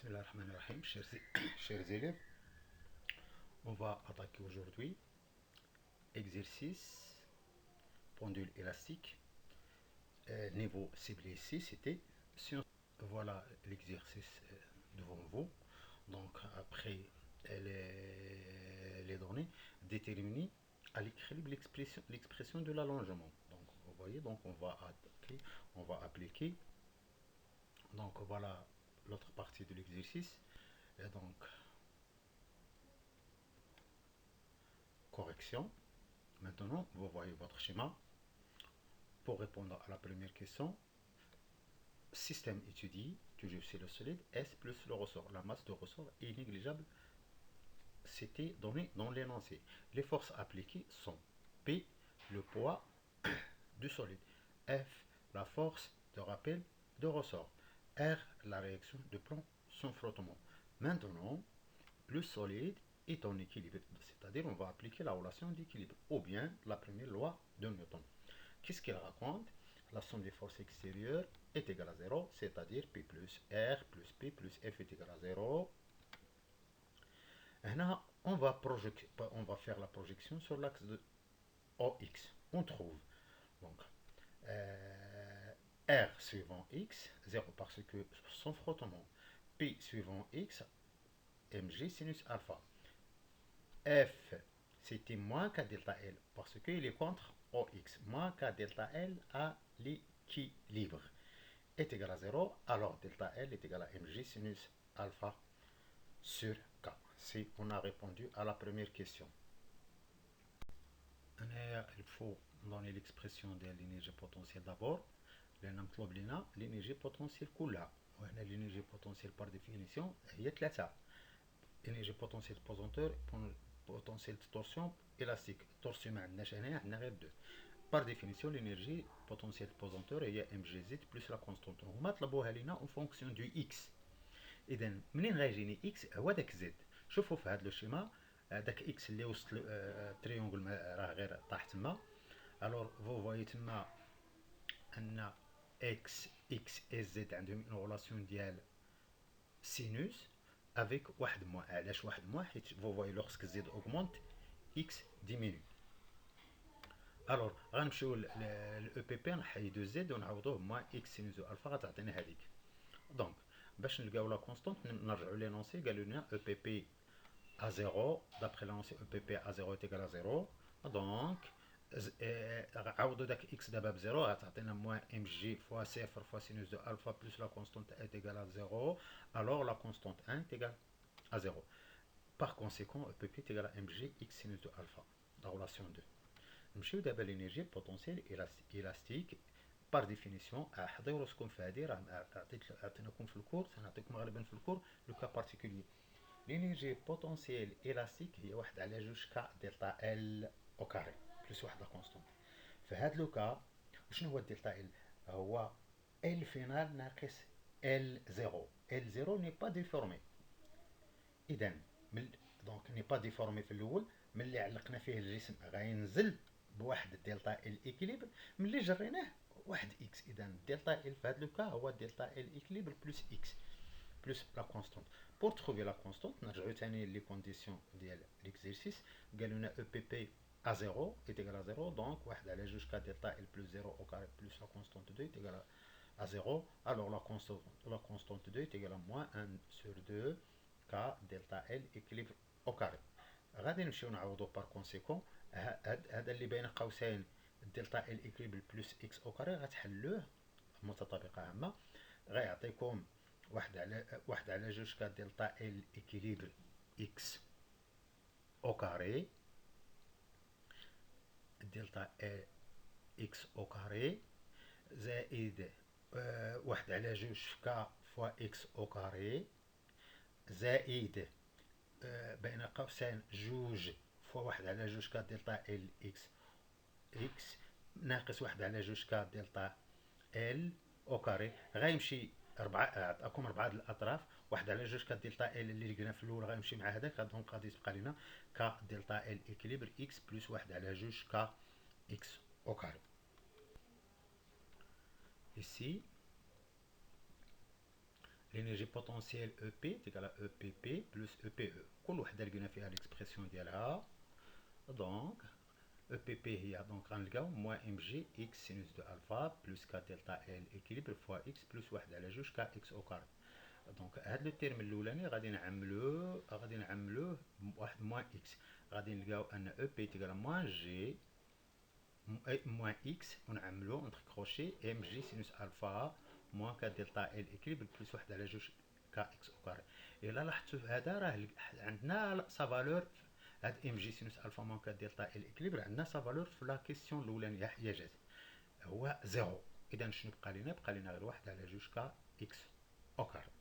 Bismillahirrahmanirrahim, chers élèves, on va attaquer aujourd'hui exercice pendule élastique, niveau ciblé ici, c'était science. Voilà l'exercice devant vous. Donc après les données, déterminer à l'équilibre l'expression de l'allongement. Donc vous voyez, donc on va appliquer. Donc voilà l'autre partie de l'exercice. Et donc correction. Maintenant, vous voyez votre schéma. Pour répondre à la première question, système étudié, toujours c'est le solide, S plus le ressort. La masse de ressort est négligeable, c'était donné dans l'énoncé. Les forces appliquées sont P, le poids du solide, F, la force de rappel de ressort, R, la réaction de plan sans frottement. Maintenant, le solide est en équilibre, c'est-à-dire on va appliquer la relation d'équilibre, ou bien la première loi de Newton. Qu'est-ce qu'il raconte? La somme des forces extérieures est égale à 0, c'est-à-dire P plus R plus P plus F est égal à 0. Là, on va faire la projection sur l'axe de OX. On trouve donc R suivant X, 0 parce que sans frottement. P suivant X, mg sinus alpha. F, c'était moins k delta L, parce qu'il est contre OX. Moins k delta L à l'équilibre est égal à 0, alors delta L est égal à mg sinus alpha sur k. Si on a répondu à la première question. Il faut donner l'expression de l'énergie potentielle d'abord. l'énergie potentielle كلها. وهنا l'énergie potentielle par définition هي 3. énergie potentielle pesanteur, potentiel de torsion élastique. Torsion ما عندناش هنا, عندنا غير 2. Par définition, l'énergie potentielle pesanteur هي mgz plus la constante. هما طلبوها لينا en fonction du x. إذا منين غيجيني x هو داك z. شوفوا في هذا لو شيما داك x اللي وسط تريونغل راه غير طاح تما. الوغ فو فوايي تما ان x et z عندهم اون غولاسيون ديال سينوس avec واحد موان. علاش واحد موان؟ حيت فو فوايي لوغسك زد اوغمونت x diminue. الوغ غنمشيو لاو بي بي نحيدو زد ونعوضوه بموان اكس سينوس الفا غتعطينا هذيك. دونك باش نلقاو لا كونستونت نرجعو لينونسي. قالوا لنا او بي بي à 0, d'après l'énoncé EPP à 0 est égal à 0. Donc, عوضوا داك x دابا ب 0 غتعطينا moins mg fois 0 fois sinus de alpha plus la constante est égale à 0. Alors la constante 1 est égale à 0. Par conséquent, EPP est égal à mg x sinus de alpha. La relation 2. نمشيو دابا l'énergie potentielle élastique. par définition حضروا راسكم في هذه راه عطيناكم في الكور, سنعطيكم غالبا في الكور لو كا بارتيكولي. l'énergie potentielle élastique هي 1 على 2 ك دلتا ال او كاري بلس واحد لا كونستونت. في هذا لو كا شنو هو دلتا ال؟ هو ال فينال ناقص ال زيرو. ال زيرو ني با ديفورمي. اذا دونك ني با ديفورمي في الاول. ملي علقنا فيه الجسم غينزل بواحد دلتا ال ايكيليبر. ملي جريناه واحد اكس. اذا دلتا ال في هذا لو كا هو دلتا ال ايكيليبر بلس اكس plus la constante. Pour trouver la constante, nous avons les conditions de l'exercice. Nous avons EPP à 0 est égal à 0, donc on va aller jusqu'à delta L plus 0 au carré plus la constante 2 est égal à 0. Alors la constante 2 est égal à moins 1 sur 2 k delta L équilibre au carré. غادي نمشيو نعوضو par conséquent هذا اللي بين قوسين delta L équilibre plus x au carré غتحلوه متطابقة عامة غيعطيكم 1 على 2 ك دلتا ال اكيليبر اكس او كاري دلتا اكس او كاري زائد 1 على 2 ك فوا اكس او كاري زائد بين قوسين 2 فوا 1 على 2 ك دلتا ال اكس اكس ناقص 1 على 2 ك دلتا ال او كاري. غيمشي عطاكم 4 الاطراف. 1 على 2 ك دلتا ال اللي لقينا في الاول غيمشي مع هذاك. دونك غادي تبقى لنا ك دلتا ال ايكيليبر اكس بلس 1 على 2 ك اكس او كاري. ici l'énergie potentielle EP est égale à EPP plus EPE. كل وحدة لقينا فيها l'expression ديالها. Donc EPP هي donc غنلقاو moins mg x sinus de alpha plus k delta L équilibre fois x plus 1 على 2 k x au carré. دونك هاد لو تيرم الاولاني غادي نعملوه بواحد موان اكس. غادي نلقاو ان او بي تيغال موان جي موان اكس ونعملو اونتر كروشي ام جي سينوس الفا موان كا دلتا ال اكليبر بلس 1 على 2 كا اكس او كاري. الا لاحظتوا هذا راه عندنا سا فالور. هاد ام جي سينوس الفا موان كا دلتا ال اكليبر عندنا سا فالور في لا كيسيون الاولانيه هي جات هو زيرو. اذا شنو بقى لنا؟ بقى لنا غير 1 على 2 كا اكس او كاري.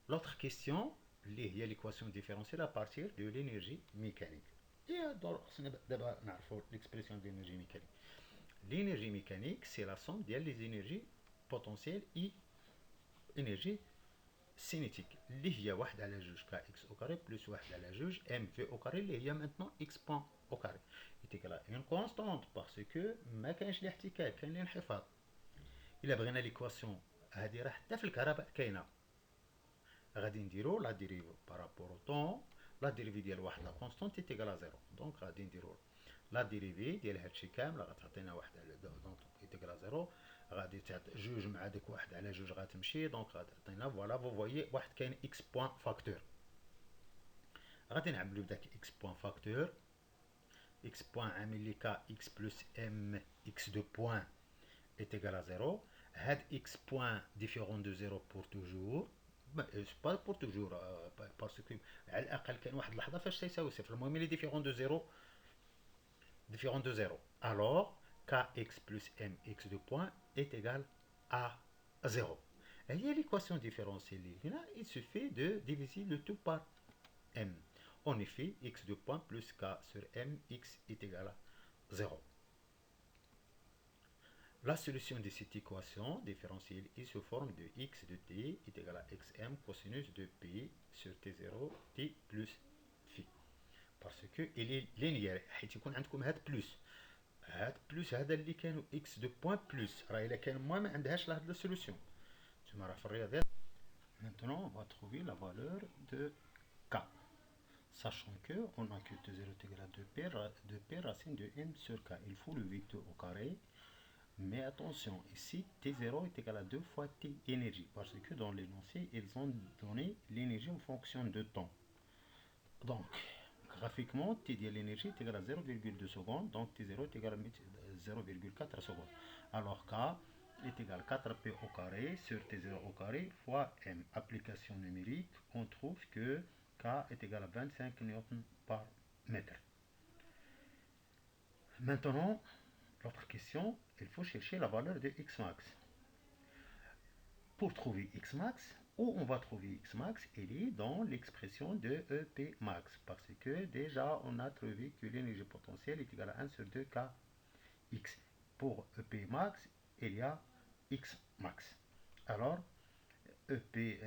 L'autre question, l'équation différentielle à partir de l'énergie mécanique. Et d'abord, l'expression d'énergie mécanique. L'énergie mécanique, c'est la somme des énergies potentielles et énergie cinétique. Il y a 1 على 2 kx au carré plus 1 على 2 mv au carré اللي هي maintenant x point au carré est égal à une constante parce que ما كاينش الاحتكاك كاين الانحفاض. إلا بغينا l'équation هذه راه حتى في الكهرباء كاينه. غادي نديرو لا ديريفي بارابور او طون. لا ديريفي ديال واحد لا كونستونت تيغال زيرو. دونك غادي نديرو لا ديريفي ديال هادشي كامل غتعطينا واحد على دونك تيغال زيرو. غادي تعطي جوج مع ديك واحد على جوج غتمشي. دونك غتعطينا فوالا فو فويي واحد كاين اكس بوان فاكتور. غادي نعملو داك اكس بوان فاكتور. اكس بوان عامل لي كا اكس بلس ام اكس دو بوان est égal à 0. هاد x point différent de 0 pour toujours. با بور توجور باسكو على الاقل كاين واحد اللحظه فاش تيساوي صفر. المهم اللي ديفيرون دو زيرو ديفيرون دو زيرو الوغ كا اكس بلس ام اكس دو بوان est égal à 0. هي ليكواسيون ديفيرونسيال اللي هنا il suffit de diviser le tout par m. En effet, x de point plus k sur m, x est égal à 0. La solution de cette équation différentielle est sous forme de x de t est égal à xm cosinus de p sur t0 t plus phi. Parce que il est linéaire. حيت يكون عندكم هاد بلس. هاد بلس هذا اللي كانوا x de point plus راه الا كان موان ما عندهاش لهاد لا سوليوشن. تما راه في الرياضيات. Maintenant on va trouver la valeur de k. Sachant que on a que t0 est égal à 2p racine de m sur k. Il faut le vecteur au carré. Mais attention, ici T0 est égal à 2 fois T énergie, parce que dans l'énoncé, ils ont donné l'énergie en fonction de temps. Donc, graphiquement, T de l'énergie est égal à 0,2 secondes, donc T0 est égal à 0,4 secondes. Alors K est égal à 4P au carré sur T0 au carré fois M. Application numérique, on trouve que K est égal à 25 newtons par mètre. Maintenant, l'autre question, il faut chercher la valeur de x max. Pour trouver x max, où on va trouver x max? Il est dans l'expression de EP max, parce que déjà on a trouvé que l'énergie potentielle est égale à 1 sur 2 kx. Pour EP max, il y a x max. Alors, EP,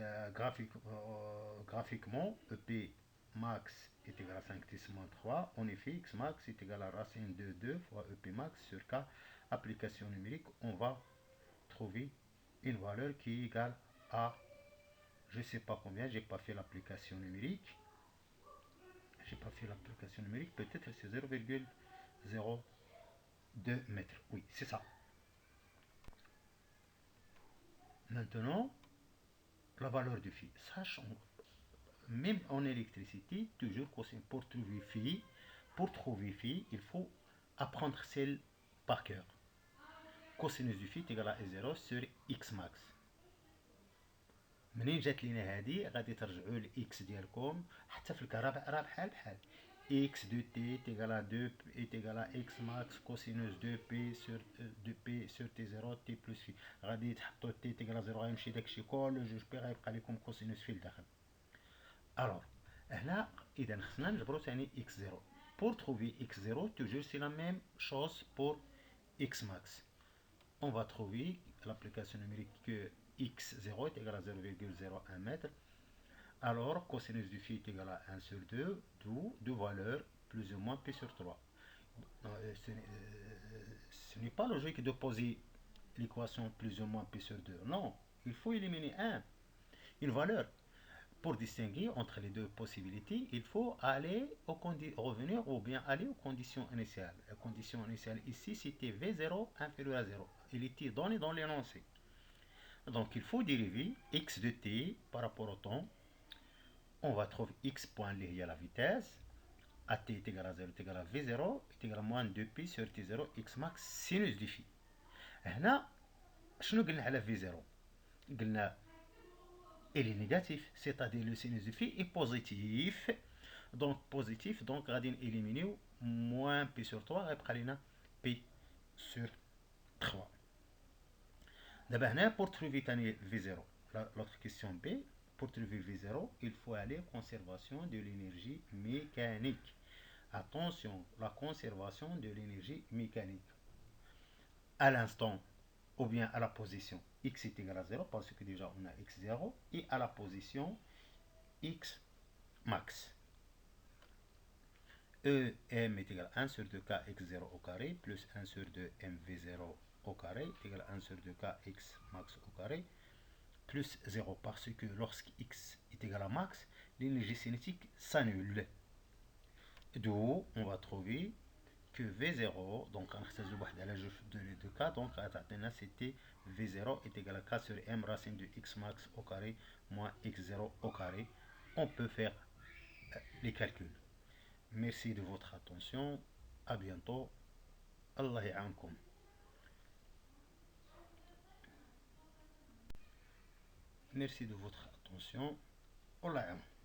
graphiquement, EP max est égal à 5 10 moins 3. En effet, x max est égal à racine de 2 fois EP max sur k. Application numérique, on va trouver une valeur qui est égale à je ne sais pas combien, j'ai pas fait l'application numérique. Peut-être c'est 0,02 mètres. Oui, c'est ça. Maintenant, la valeur du phi. Sachant, même en électricité, toujours pour trouver phi, il faut apprendre celle par cœur. Cosinus du phi est égal à 0 sur x max. منين جات لينا هادي غادي ترجعوا لاكس ديالكم حتى في الكهرباء راه بحال x de t est égal à 2 est égal à x max cosinus 2p sur 2p sur t0 t plus phi. غادي تحطوا t est égal à 0 غيمشي داكشي كله جوج بي غيبقى لكم كوسينوس في الداخل. الوغ هنا اذا خصنا نجبروا ثاني x0. pour trouver x0 toujours c'est la même chose pour x max. On va trouver l'application numérique que x0 est égal à 0,01 mètre. Alors, cosinus du phi est égal à 1 sur 2, d'où deux valeurs plus ou moins p sur 3. Ce n'est pas logique de poser l'équation plus ou moins p sur 2. Non, il faut éliminer 1. une valeur. Pour distinguer entre les deux possibilités, il faut aller revenir ou bien aller aux conditions initiales. La condition initiale ici, c'était V0 inférieur à 0. Il était donné dans l'énoncé. Donc il faut dériver x de t par rapport au temps. On va trouver x point lié à la vitesse. at est égal à 0 est égal à v0 est égal à moins 2pi sur t0 x max sinus du phi. هنا شنو قلنا على v0؟ قلنا il est négatif, c'est-à-dire le sinus du phi est positif. Donc positif, donc غادي éliminer moins pi sur 3 غيبقى لنا pi sur 3. دابا هنا pour trouver تاني v0, l'autre question B, pour trouver v0, il faut aller conservation de l'énergie mécanique. Attention, la conservation de l'énergie mécanique à l'instant ou bien à la position x est égal à 0 parce que déjà on a x0 et à la position x max. EM est égal à 1 sur 2 kx0 au carré plus 1 sur 2 mv0 au carré est égal à 1 sur 2 kx max au carré plus 0 parce que lorsque x est égal à max, l'énergie cinétique s'annule. D'où on va trouver que V0, donc on a la jeu de les deux cas, donc c'était V0 est égal à K sur M racine de x max au carré moins x0 au carré. On peut faire les calculs. Merci de votre attention. À bientôt. Allah ya'ankum. Merci de votre attention. Allah ya'ankum.